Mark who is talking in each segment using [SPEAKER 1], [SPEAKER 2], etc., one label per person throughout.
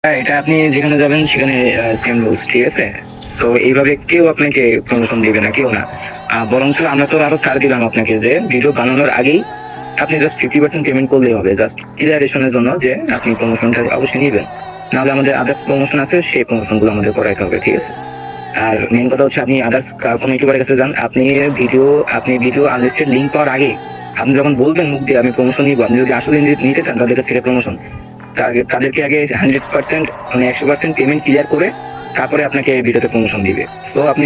[SPEAKER 1] হ্যাঁ, এটা আপনি যেখানে যাবেন সেখানে সেম রুলস, ঠিক আছে? সো এইভাবে কেউ আপনাকে প্রমোশন দিবে না, কেউ না। বরঞ্চ আমরা তো আরো ছাড় দিলাম আপনাকে যে ভিডিও বানানোর আগেই আপনি জাস্ট 50% পেমেন্ট করলেই হবে, জাস্ট ক্লিয়ারেশনের জন্য যে আপনি প্রমোশনটা অবশ্যই নেবেন। নাহলে আমাদের আদার্স প্রমোশন আছে, সেই প্রমোশন গুলো আমাদের করাইতে হবে, ঠিক আছে? আর মেন কথা হচ্ছে আপনি আদার্স কোনো ইউটিউবারের কাছে যান, আপনি ভিডিও আনলিস্টেড লিঙ্ক পাওয়ার আগে আপনি যখন বলবেন মুখ দিয়ে আমি প্রমোশন নিবো, আপনি যদি আসলে নিতে চান তাদের কাছ থেকে প্রমোশন, তাদেরকে আগে 100% মানে 100% পেমেন্ট ক্লিয়ার করে তারপরে আপনাকে ভিডিওতে প্রমোশন দিবে। সো আপনি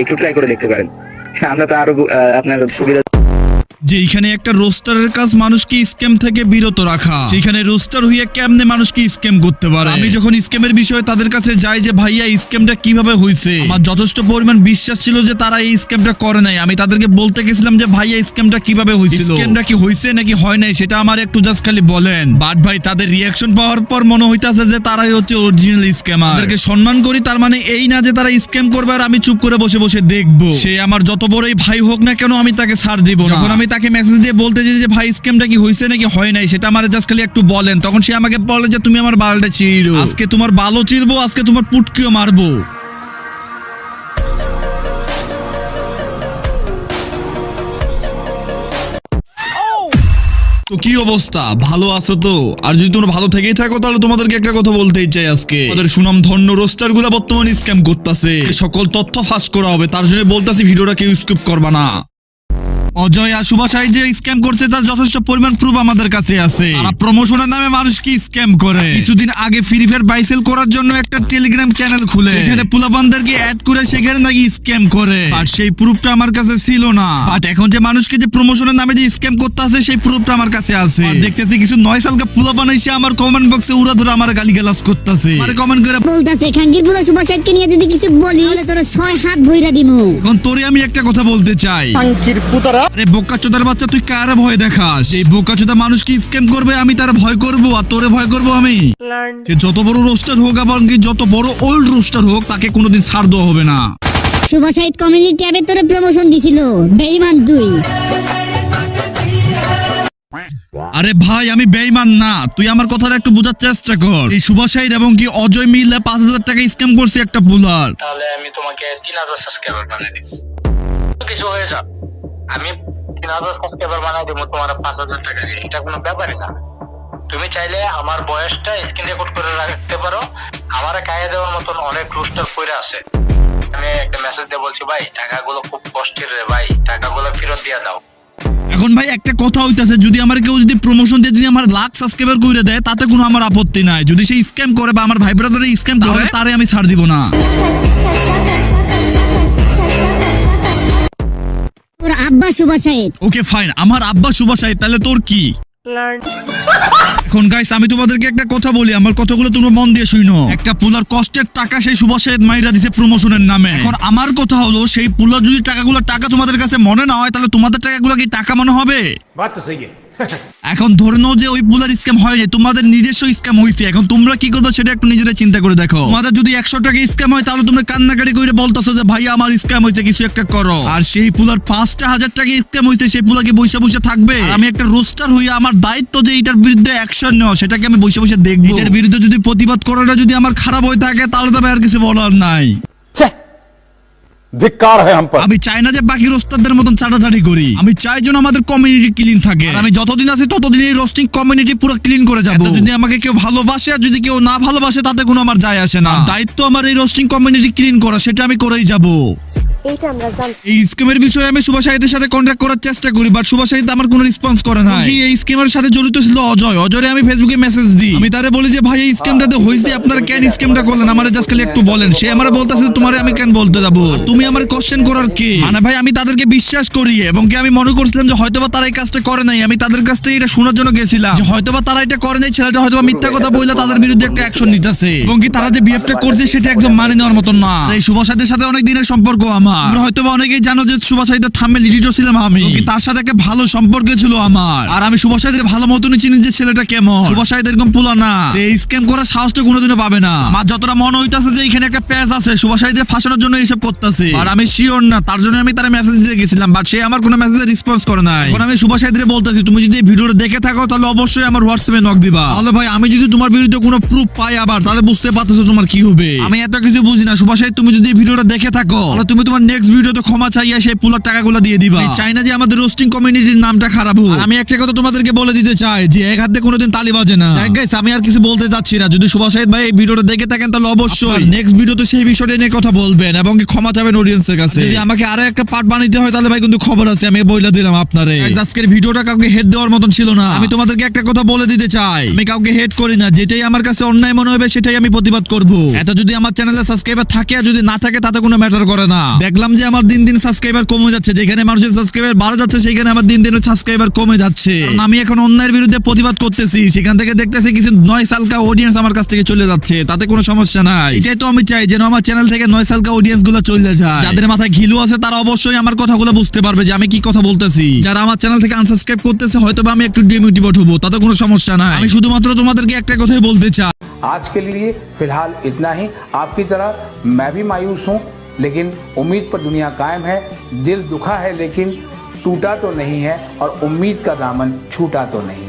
[SPEAKER 1] একটু ট্রাই করে দেখতে পারেন। আমরা তো আরো আপনার সুবিধা
[SPEAKER 2] যে এখানে একটা রোস্টারের কাজ মানুষকে স্ক্যাম থেকে বিরত রাখা, সেখানে রোস্টার হইয়া কেমনে মানুষকে স্ক্যাম করতে পারে। আমি যখন স্ক্যামের বিষয়ে তাদের কাছে যাই যে ভাইয়া স্ক্যামটা কিভাবে হয়েছে, আমার যথেষ্ট পরিমাণ বিশ্বাস ছিল যে তারা এই স্ক্যামটা করে নাই। আমি তাদেরকে বলতে গেছিলাম যে ভাইয়া স্ক্যামটা কিভাবে হয়েছিল, স্ক্যামটা কি হয়েছে নাকি হয় নাই সেটা আমার একটু জাস্ট খালি বলেন। বাট ভাই তাদের রিয়াকশন পাওয়ার পর মনে হইতাছে যে তারাই হচ্ছে অরিজিনাল স্ক্যামার। তাদেরকে সম্মান করি, তার মানে এই না যে তারা স্ক্যাম করবে আর আমি চুপ করে বসে বসে দেখবো। সে আমার যত বড়ই ভাই হোক না কেন আমি তাকে ছাড় দিব না। যখন আমি তাকে মেসেজ দিয়ে বলতে চাই যে ভাই স্ক্যামটা কি হয়েছে নাকি হয় নাই সেটা আমার জাস্ট খালি একটু বলেন, তখন সে আমাকে বলে যে তুমি আমার বালটা চিরো, আজকে তোমার বালও চিরবো, আজকে তোমার পুটকিও মারবো। তো কি অবস্থা, ভালো আছো তো? আর যদি তোমরা ভালো থেকেই থাকো তাহলে তোমাদেরকে একটা কথা বলতেই চাই। আজকে আমাদের সুনাম ধন্য রোস্টার গুলা বর্তমানে স্ক্যাম করতেছে, সকল তথ্য ফাঁস করা হবে, তার জন্য বলতেছি ভিডিওটা কেউ স্কিপ করবা না। অজয় আর সুভাষাই যে স্ক্যাম করছে তার যথেষ্ট পরিমাণ প্রুফ আমাদের কাছে আছে। তারা প্রমোশনের নামে মানুষকে স্ক্যাম করে। কিছুদিন আগে ফ্রি ফায়ার বাইসেল করার জন্য একটা টেলিগ্রাম চ্যানেল খুলে সেখানে পোলাপানদেরকে অ্যাড করে সেখানে নাকি স্ক্যাম করে, বাট সেই প্রুফটা আমার কাছে ছিল না। বাট এখন যে মানুষকে যে প্রমোশনের নামে যে স্ক্যাম করতে আছে সেই প্রুফটা আমার কাছে আছে। দেখতেছি কিছু 9 সালকা পোলাপান এসে আমার কমেন্ট বক্সে উড়া ধরে আমার গালিগালাজ করতেছে, মানে কমেন্ট করে
[SPEAKER 3] বলতাছে খাঙ্গির পোলা সুভাষাইদকে নিয়ে যদি কিছু বলিস তাহলে তোর 6 হাত ভইরা দিমু।
[SPEAKER 2] এখন তোরে আমি একটা কথা বলতে চাই, আরে বোকাচোদার বাচ্চা, তুই কারে ভয় দেখাস? এই বোকাচোদা মানুষ কি স্ক্যাম করবে আমি তার ভয় করব আর তোরে ভয় করব আমি? সে যত বড় রোস্টার হোক এবং কি যত বড় ওল্ড রোস্টার হোক তাকে কোনোদিন ছাড় দেওয়া হবে না।
[SPEAKER 3] সুভাষাইদ কমিউনিটি ট্যাবে তোরে প্রমোশন দিছিল, বেঈমান তুই।
[SPEAKER 2] আরে ভাই আমি বেঈমান না, তুই আমার কথাটা একটু বোঝার চেষ্টা কর। এই সুভাষাইদ এবং কি অজয় মিলে 5000 টাকা স্ক্যাম করছে একটা বুলার।
[SPEAKER 4] তাহলে আমি তোমাকে 3000 সাবস্ক্রাইবার বানিয়ে দিব, কিছু হয়ে যাক, আমি 3000 সাবস্ক্রাইবার বানিয়ে দিব তোমার 5000 টাকা দিয়ে, এটা কোনো ব্যাপারই না। তুমি চাইলে আমার বয়সটা স্ক্রিন রেকর্ড করে রাখতে পারো, আমার গায়ে দেওয়ার মতন অনেক রুস্টার পড়ে আছে। আমি একটা মেসেজ দিয়ে বলছি ভাই টাকাগুলো খুব কষ্টের রে ভাই, টাকাগুলো ফেরত দিয়ে দাও।
[SPEAKER 2] এখন ভাই একটা কথা হইতাছে, যদি আমার কেউ যদি প্রমোশন দিয়ে যদি আমার লাখ সাবস্ক্রাইবার করে দেয় তাতে কোনো আমার আপত্তি নাই। যদি সে স্ক্যাম করে বা আমার ভাই ব্রাদারে স্ক্যাম করে তারে আমি ছাড় দিব না।
[SPEAKER 3] তোর আব্বা সুভাষাইদ।
[SPEAKER 2] ওকে ফাইন, আমার আব্বা সুভাষাইদ, তাহলে তোর কি? এখন গাইস আমি তোমাদেরকে একটা কথা বলি, আমার কথাগুলো তোমরা মন দিয়ে শুনো। একটা পুলার কষ্টের টাকা সেই সুভাষাইদ মাইরা দিছে প্রমোশনের নামে। এখন আমার কথা হলো, সেই পুলার যদি টাকা তোমাদের কাছে মনে না হয় তাহলে তোমাদের টাকাগুলো কি টাকা মনে হবে?
[SPEAKER 5] बात तो सही है।
[SPEAKER 2] এখন ধরে নাও যে ওই পুলার স্ক্যাম হয়নি, তোমাদের নিজস্ব স্ক্যাম হয়েছে। এখন তোমরা কি করবে সেটা একটু নিজেরা চিন্তা করে দেখো। তোমাদের যদি 100 টাকা স্ক্যাম হয় তাহলে তোমরা কান্নাকাটি করে বলতেছো যে ভাই আমার স্ক্যাম হয়েছে, কিছু একটা করো। আর সেই পুলার 5,000 টাকা স্ক্যাম হয়েছে, সেই পুলাকে বসে বসে থাকবে? আমি একটা রোস্টার হইয়া আমার দায়িত্ব যে এটার বিরুদ্ধে অ্যাকশন নেওয়া, সেটাকে আমি বসে বসে দেখবো। এটার বিরুদ্ধে যদি প্রতিবাদ করাটা যদি আমার খারাপ হয়ে থাকে তাহলে তবে আর কিছু বলার নাই।
[SPEAKER 5] ধিক্কার है हम पर।
[SPEAKER 2] আমি চাই না যে বাকি রোস্টারদের মতন চাটাচাটি করি, আমি চাই যেন আমাদের কমিউনিটি ক্লিন থাকে। আর আমি যতদিন আছি ততদিন এই রোস্টিং কমিউনিটি পুরো ক্লিন করে যাবো। যদি আমাকে কেউ ভালোবাসে আর যদি কেউ না ভালোবাসে তাতে কোনো আমার যায় আসে না। দায়িত্ব আমার এই রোস্টিং কমিউনিটি ক্লিন করা, সেটা আমি করেই যাবো। এই স্কিমের বিষয়ে আমি সুভাষাইদের সাথে কন্ট্যাক্ট করার চেষ্টা করি, বাট সুভাষাইদ আমার কোনো রেসপন্স করে না। এই স্কিমের সাথে জড়িত ছিল অজয়রে আমি ফেসবুকে মেসেজ দিই, আমি তারে বলি যে ভাই এই স্কিমটাতে হইছে, আপনারা কেন স্কিমটা করলেন আমারে জাস্ট খালি একটু বলেন। সে আমারে বলতাছে তোমারে আমি কেন বলতে যাবো, তুমি আমার কোশ্চেন করার কি? মানে ভাই আমি তাদেরকে বিশ্বাস করি এবং কি আমি মনে করছিলাম যে হয়তোবা তারা এই কাজটা করে নাই। আমি তাদের কাছ থেকে এটা শোনার জন্য গেছিলাম যে হয়তোবা তারা এটা করে নাই, ছেলেটা হয়তোবা মিথ্যা কথা বইলা তাদের বিরুদ্ধে একটা অ্যাকশন নিতেছে এবং কি তারা যে বিহেভটা করছে সেটা একদম মানে নেওয়ার মতন না। এই সুভাষাইদের সাথে অনেক দিনের সম্পর্ক আমার। আমার। তোমরা হয়তো অনেকেই জানো যে সুভাষ সাইদের থাম্বনেল এডিটর ছিলাম আমি, কিন্তু তার সাথে একটা ভালো সম্পর্ক ছিল আমার। আর আমি সুভাষ সাইদের ভালো মতনই চিনি যে ছেলেটা কেমন। সুভাষ সাইদ এরকম পোলা না, এই স্ক্যাম করার সাহসটা কোনোদিনও পাবে না। আমার যতটা মনে হইতাছে যে এখানে একটা পেজ আছে সুভাষ সাইদের ফাঁসানোর জন্য এইসব করতেছে, আর আমি শিওর না, তার জন্য আমি তার মেসেজ দিয়ে গেছিলাম, বাট সে আমার কোনো মেসেজে রেসপন্স করে নাই। এখন আমি সুভাষ সাইদের বলতেছি, তুমি যদি এই ভিডিওটা দেখে থাকো তাহলে অবশ্যই আমার হোয়াটসঅ্যাপে নক দিবা। তাহলে ভাই আমি যদি তোমার বিরুদ্ধে কোনো প্রুফ পাই আবার, তাহলে বুঝতে পারতেছো তোমার কি হবে। আমি এত কিছু বুঝি না সুভাষ সাইদ, তুমি যদি এই ভিডিওটা দেখে থাকো তাহলে তুমি তোমার নেক্সট ভিডিওতে ক্ষমা চাইয়া সেই পুলার টাকাগুলো দিয়ে দিবা। আমি চাই না যে আমাদের রোস্টিং কমিউনিটির নামটা খারাপ হোক। আর আমি একটা কথা তোমাদেরকে বলে দিতে চাই যে এক হাতে কোনোদিন তালি বাজে না। গাইস আমি আর কিছু বলতে চাচ্ছি না। যদি সুভাষ সাইদ ভাই এই ভিডিওটা দেখে থাকেন তাহলে অবশ্যই নেক্সট ভিডিওতে সেই বিষয়টা নিয়ে কথা বলবেন এবং ক্ষমা চাবেন অডিয়েন্সের কাছে। যদি আমাকে আরো একটা পার্ট বানাইতে হয় তাহলে ভাই কিন্তু খবর আছে, আমি বইলা দিলাম আপনারে। আজকের ভিডিওটা কাউকে হেড দেওয়ার মতন ছিল না। আমি তোমাদেরকে একটা কথা বলে দিতে চাই, আমি কাউকে হেড করি না, যেটাই আমার কাছে অন্যায় মনে হবে সেটাই আমি প্রতিবাদ করব। এটা যদি আমার চ্যানেলে সাবস্ক্রাইবার থাকে আর যদি না থাকে তাতে কোনো ম্যাটার করে না। দেখলাম যে আমার দিন দিন সাবস্ক্রাইবার কমে যাচ্ছে, যেখানে মানুষের সাবস্ক্রাইবার বাড়া যাচ্ছে সেখানে আমার দিন দিন সাবস্ক্রাইবার কমে যাচ্ছে। কারণ আমি এখন অন্যায়ের বিরুদ্ধে প্রতিবাদ করতেছি, সেখান থেকে দেখতেছি কিছু 9 সালকা অডিয়েন্স আমার কাছ থেকে চলে যাচ্ছে, তাতে কোনো সমস্যা নাই। এটাই তো আমি চাই যেন আমার চ্যানেল থেকে 9 সালকা অডিয়েন্স গুলো চলে যায়। যাদের মাথায় ঘিলু আছে তারা অবশ্যই আমার কথাগুলো বুঝতে পারবে যে আমি কি কথা বলতেছি। যারা আমার চ্যানেল থেকে আনসাবস্ক্রাইব করতেছে হয়তো বা আমি একটু ডিমোটিভেট হবো, তাতে কোনো সমস্যা নাই। আমি শুধুমাত্র তোমাদেরকে একটা কথাই বলতে চাই,
[SPEAKER 5] आज के लिए फिलहाल इतना ही। आपकी तरह मैं भी मायूस हूँ, लेकिन उम्मीद पर दुनिया कायम है। दिल दुखा है लेकिन टूटा तो नहीं है, और उम्मीद का दामन छूटा तो नहीं है।